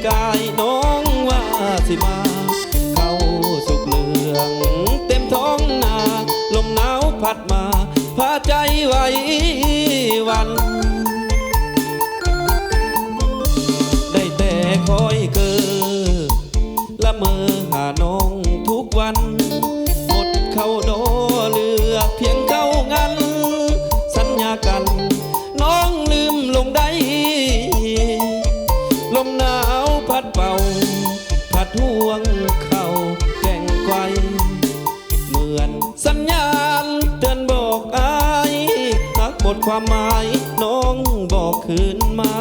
กายน้องว่าสิมาเข้าสุกเหลืองเต็มท้องนาลมหนาวพัดมาพาใจไว้วันได้แต่คอยเกิดละเมอหาน้องทุกวันหมดเข้าดอเหลือเพียงเก้างันสัญญากันน้องลืมลงได้ลมหนาวพัดเป่าพัดห่วงเข้าแก่งไกวเหมือนสัญญาณเตือนบอกอายหากหมดความหมายน้องบอกคืนมา